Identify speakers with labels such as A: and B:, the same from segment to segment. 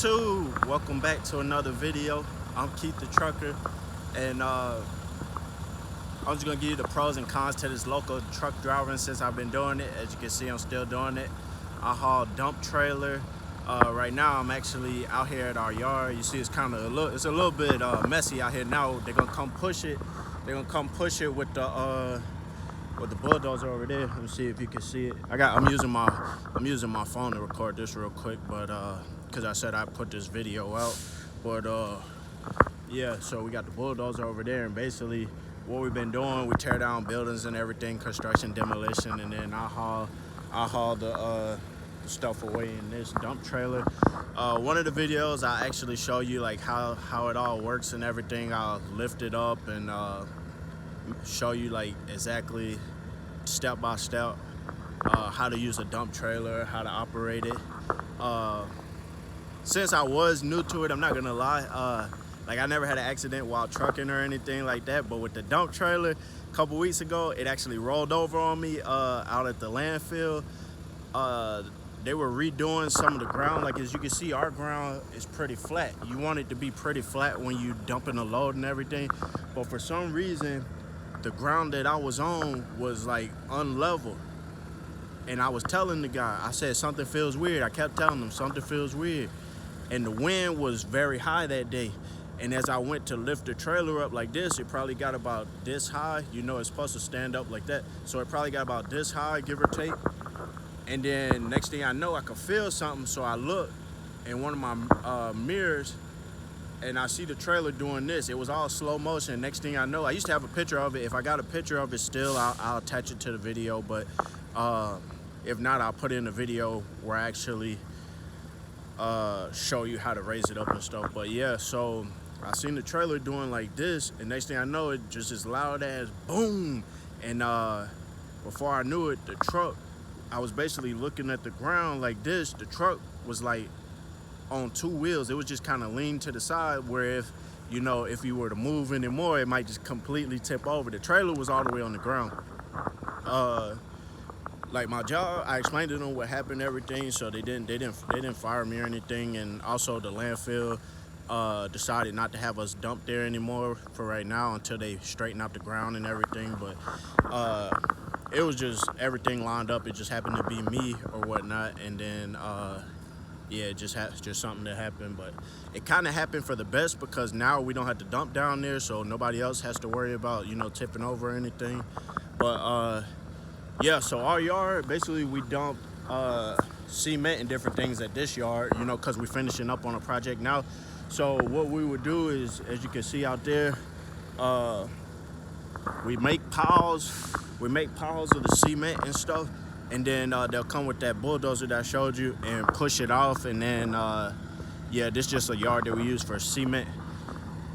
A: YouTube, welcome back to another video. I'm Keith the Trucker, and I'm just gonna give you the pros and cons to this local truck driving since I've been doing it. As you can see, I'm still doing it. I haul dump trailer. Right now I'm actually out here at our yard. You see it's kind of a little bit messy out here now. They're gonna come push it. They're gonna come push it with the bulldozer over there. Let me see if you can see it. I'm using my phone to record this real quick, but because I said I'd put this video out. But yeah, so we got the bulldozer over there, and basically what we've been doing, we tear down buildings and everything, construction, demolition, and then I haul the stuff away in this dump trailer. One of the videos I actually show you like how it all works and everything. I'll lift it up and show you like exactly step by step how to use a dump trailer, how to operate it. Since I was new to it, I'm not gonna lie, like I never had an accident while trucking or anything like that, but with the dump trailer a couple weeks ago, it actually rolled over on me out at the landfill. They were redoing some of the ground. Like as you can see, our ground is pretty flat. You want it to be pretty flat when you dumping a load and everything, but for some reason the ground that I was on was like unlevel. And I was telling the guy, I said, something feels weird. I kept telling him something feels weird. And the wind was very high that day. And as I went to lift the trailer up like this, it probably got about this high. You know, it's supposed to stand up like that. So it probably got about this high, give or take. And then next thing I know, I could feel something. So I look in one of my mirrors, and I see the trailer doing this. It was all slow motion. Next thing I know, I used to have a picture of it. If I got a picture of it still, I'll attach it to the video. But if not, I'll put in a video where I actually show you how to raise it up and stuff. But yeah, so I seen the trailer doing like this, and next thing I know, it just as loud as boom. And before I knew it, the truck, I was basically looking at the ground like this. The truck was like on two wheels. It was just kind of leaned to the side, where if you were to move anymore, it might just completely tip over. The trailer was all the way on the ground. Like my job, I explained to them what happened, everything, so they didn't fire me or anything. And also the landfill decided not to have us dump there anymore for right now until they straighten out the ground and everything. But it was just everything lined up. It just happened to be me or whatnot, and then yeah, it just something that happened. But it kind of happened for the best, because now we don't have to dump down there, so nobody else has to worry about tipping over or anything. But yeah, so our yard, basically we dump cement and different things at this yard, because we're finishing up on a project now. So what we would do is, as you can see out there, we make piles of the cement and stuff, and then they'll come with that bulldozer that I showed you and push it off. And then yeah, this is just a yard that we use for cement.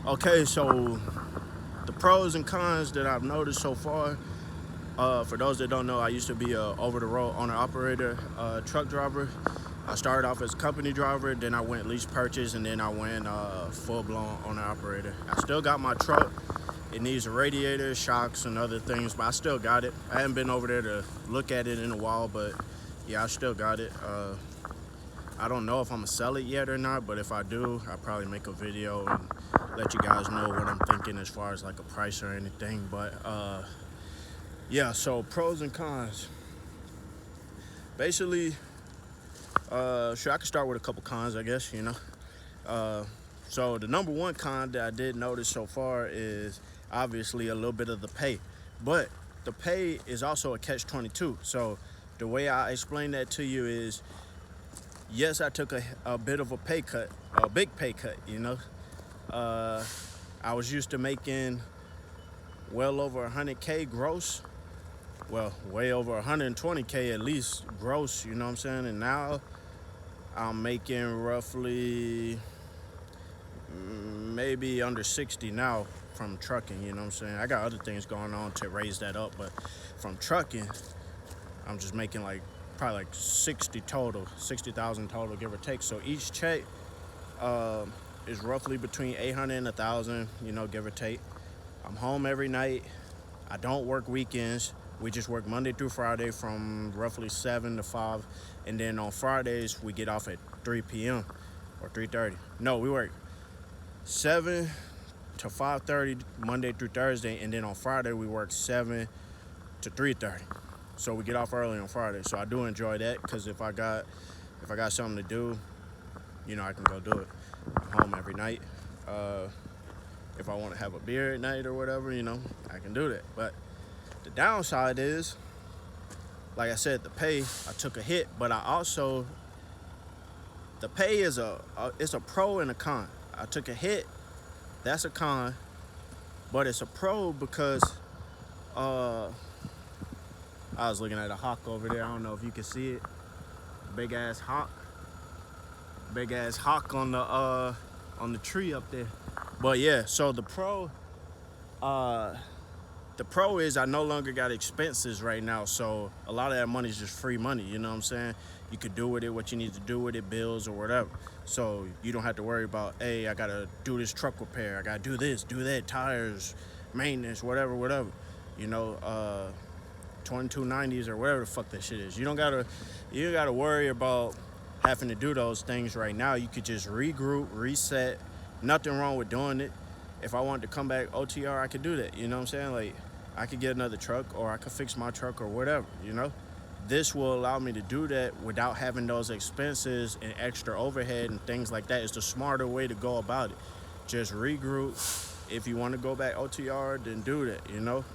A: Okay, so the pros and cons that I've noticed so far, for those that don't know, I used to be a over-the-road owner-operator truck driver. I started off as a company driver, then I went lease purchase, and then I went full-blown owner-operator. I still got my truck. It needs a radiator, shocks, and other things, but I still got it. I haven't been over there to look at it in a while, but yeah, I still got it. I don't know if I'm gonna sell it yet or not, but if I do, I'll probably make a video and let you guys know what I'm thinking as far as like a price or anything. But yeah, so pros and cons. Basically, sure, I can start with a couple cons, I guess, So the number one con that I did notice so far is obviously a little bit of the pay. But the pay is also a catch-22. So the way I explain that to you is, yes, I took a bit of a pay cut, a big pay cut, I was used to making well over 100K gross. Well, way over 120K at least gross, you know what I'm saying? And now I'm making roughly maybe under 60 now from trucking, you know what I'm saying? I got other things going on to raise that up, but from trucking, I'm just making probably 60,000 total, give or take. So each check is roughly between 800 and 1,000, give or take. I'm home every night. I don't work weekends. We just work Monday through Friday from roughly 7 to 5. And then on Fridays, we get off at 3 p.m. or 3:30. No, we work 7 to 5:30 Monday through Thursday, and then on Friday we work 7 to 3:30. So we get off early on Friday. So I do enjoy that because if I got something to do, I can go do it. I'm home every night. If I want to have a beer at night or whatever, I can do that. But the downside is, like I said, the pay, I took a hit, but the pay is it's a pro and a con. I took a hit, that's a con, but it's a pro because I was looking at a hawk over there. I don't know if you can see it. Big ass hawk on the tree up there. But yeah, so the pro is I no longer got expenses right now, so a lot of that money is just free money, you know what I'm saying? You could do with it what you need to do with it, bills or whatever. So you don't have to worry about, hey, I gotta do this truck repair, I gotta do this, do that, tires, maintenance, whatever. 2290s or whatever the fuck that shit is. You don't gotta worry about having to do those things right now. You could just regroup, reset. Nothing wrong with doing it. If I wanted to come back OTR, I could do that. You know what I'm saying? Like, I could get another truck or I could fix my truck or whatever, This will allow me to do that without having those expenses and extra overhead and things like that. It's the smarter way to go about it. Just regroup. If you want to go back OTR, then do that,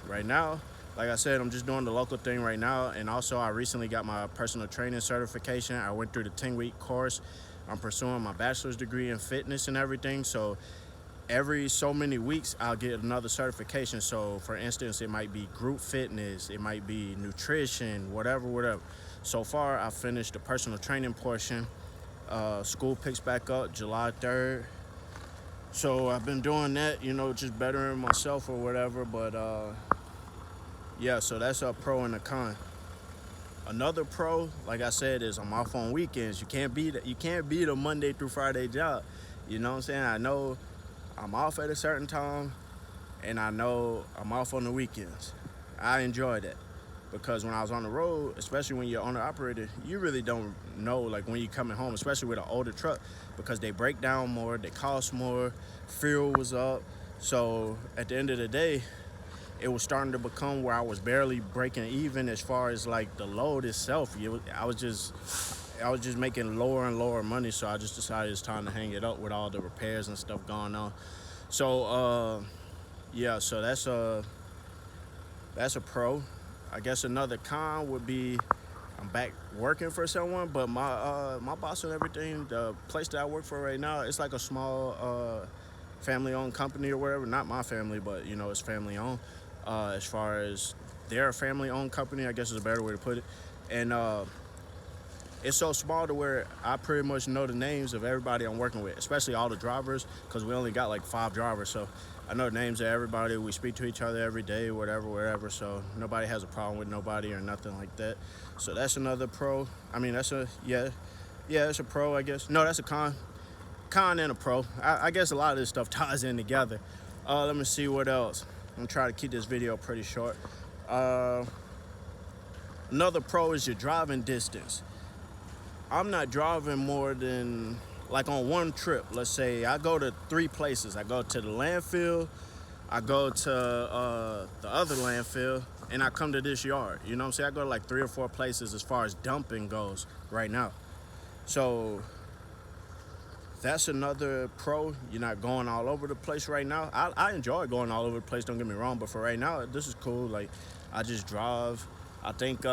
A: Right now, like I said, I'm just doing the local thing right now. And also, I recently got my personal training certification. I went through the 10-week course. I'm pursuing my bachelor's degree in fitness and everything. So every so many weeks, I'll get another certification. So for instance, it might be group fitness, it might be nutrition, whatever. So far, I finished the personal training portion. School picks back up July 3rd. So I've been doing that, just bettering myself or whatever. But yeah, so that's a pro and a con. Another pro, like I said, is I'm off on weekends. You can't beat a Monday through Friday job. You know what I'm saying? I know I'm off at a certain time, and I know I'm off on the weekends. I enjoy that because when I was on the road, especially when you're owner-operator, you really don't know, like, when you're coming home, especially with an older truck, because they break down more, they cost more, fuel was up. So at the end of the day, it was starting to become where I was barely breaking even as far as, like, the load itself. I was just making lower and lower money, so I just decided it's time to hang it up with all the repairs and stuff going on. So yeah, so that's a pro. I guess another con would be I'm back working for someone, but my boss and everything, the place that I work for right now, it's like a small family-owned company or whatever. Not my family, but it's family-owned. As far as their family-owned company, I guess is a better way to put it. And it's so small to where I pretty much know the names of everybody I'm working with, especially all the drivers, because we only got like 5 drivers. So I know the names of everybody. We speak to each other every day, whatever. So nobody has a problem with nobody or nothing like that. So that's another pro. I mean, that's it's a pro, I guess. No, that's a con. Con and a pro. I guess a lot of this stuff ties in together. Let me see what else. I'm gonna try to keep this video pretty short. Another pro is your driving distance. I'm not driving more than, like, on one trip, let's say I go to 3 places. I go to the landfill, I go to the other landfill, and I come to this yard. You know what I'm saying? I go to like 3 or 4 places as far as dumping goes right now. So that's another pro. You're not going all over the place right now. I enjoy going all over the place, don't get me wrong, but for right now, this is cool. Like, I just drive. I think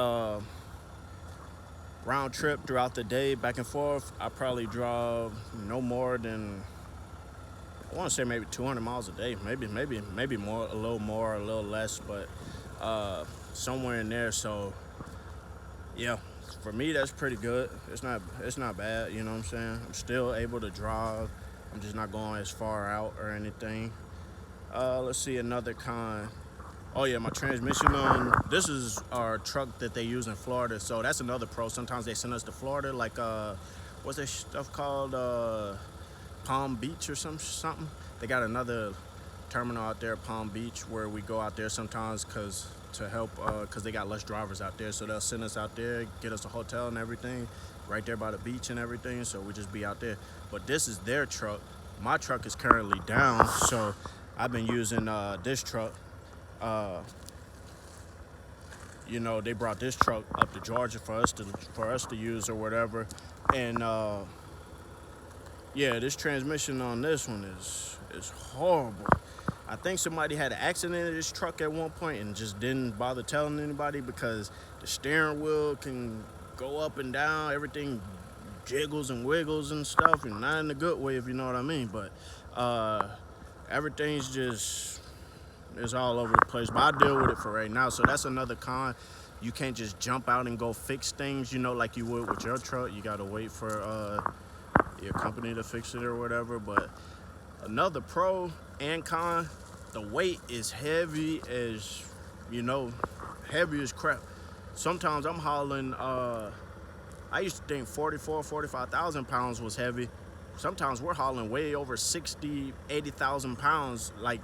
A: round trip throughout the day, back and forth, I probably drive no more than, I want to say maybe 200 miles a day, maybe more, a little more, a little less, but somewhere in there. So yeah, for me, that's pretty good. It's not bad, you know what I'm saying? I'm still able to drive. I'm just not going as far out or anything. Let's see, another con. Oh yeah, my transmission this is our truck that they use in Florida, so that's another pro. Sometimes they send us to Florida, like what's that stuff called, Palm Beach or something. They got another terminal out there, Palm Beach, where we go out there sometimes to help, because they got less drivers out there, so they'll send us out there, get us a hotel and everything, right there by the beach and everything, so we just be out there. But this is their truck. My truck is currently down, so I've been using this truck. You know, they brought this truck up to Georgia for us to use or whatever, and yeah, this transmission on this one is horrible. I think somebody had an accident in this truck at one point and just didn't bother telling anybody, because the steering wheel can go up and down, everything jiggles and wiggles and stuff, and not in a good way, if you know what I mean. But everything's just, it's all over the place. But I deal with it for right now. So that's another con. You can't just jump out and go fix things, you know, like you would with your truck. You gotta wait for your company to fix it or whatever. But another pro and con, the weight is heavy as, you know, heavy as crap. Sometimes I'm hauling, I used to think 45,000 pounds was heavy. Sometimes we're hauling way over 60, 80,000 pounds. Like,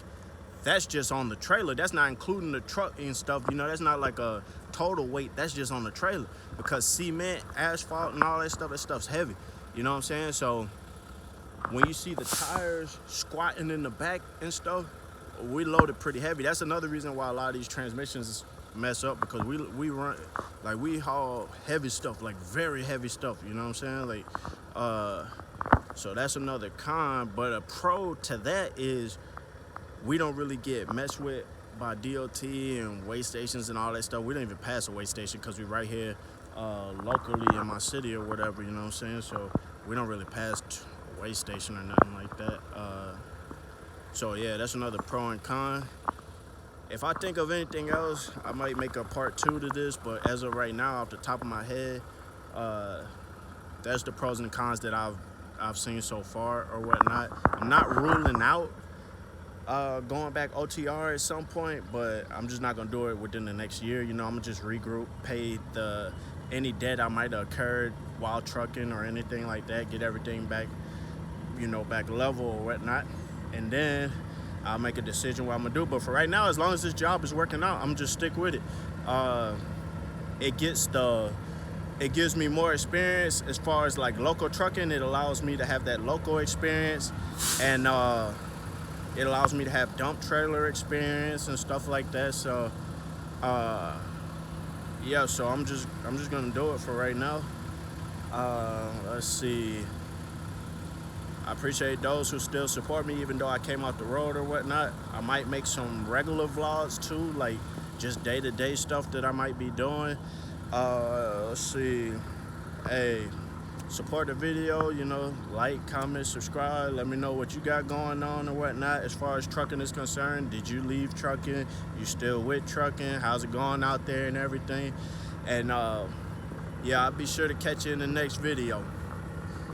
A: that's just on the trailer. That's not including the truck and stuff. You know, that's not like a total weight. That's just on the trailer. Because cement, asphalt, and all that stuff's heavy. You know what I'm saying? So when you see the tires squatting in the back and stuff, we load it pretty heavy. That's another reason why a lot of these transmissions mess up, because we run, like, we haul heavy stuff, like very heavy stuff, you know what I'm saying? Like, so that's another con. But a pro to that is we don't really get messed with by DOT and weigh stations and all that stuff. We don't even pass a weigh station because we right here locally in my city or whatever, you know what I'm saying? So we don't really pass a weigh station or nothing like that. So yeah, that's another pro and con. If I think of anything else, I might make a part 2 to this, but as of right now, off the top of my head, that's the pros and cons that I've seen so far or whatnot. I'm not ruling out going back OTR at some point, but I'm just not gonna do it within the next year. You know, I'm gonna just regroup, pay any debt I might have occurred while trucking or anything like that, get everything back, you know, back level or whatnot, and then I'll make a decision what I'm gonna do. But for right now, as long as this job is working out, I'm just stick with it. It gives me more experience as far as like local trucking. It allows me to have that local experience, and it allows me to have dump trailer experience and stuff like that. So yeah, so I'm just gonna do it for right now. Let's see. I appreciate those who still support me, even though I came off the road or whatnot. I might make some regular vlogs too, like just day-to-day stuff that I might be doing. Let's see. Hey, support the video, you know, like, comment, subscribe. Let me know what you got going on or whatnot as far as trucking is concerned. Did you leave trucking? You still with trucking? How's it going out there and everything? And yeah, I'll be sure to catch you in the next video.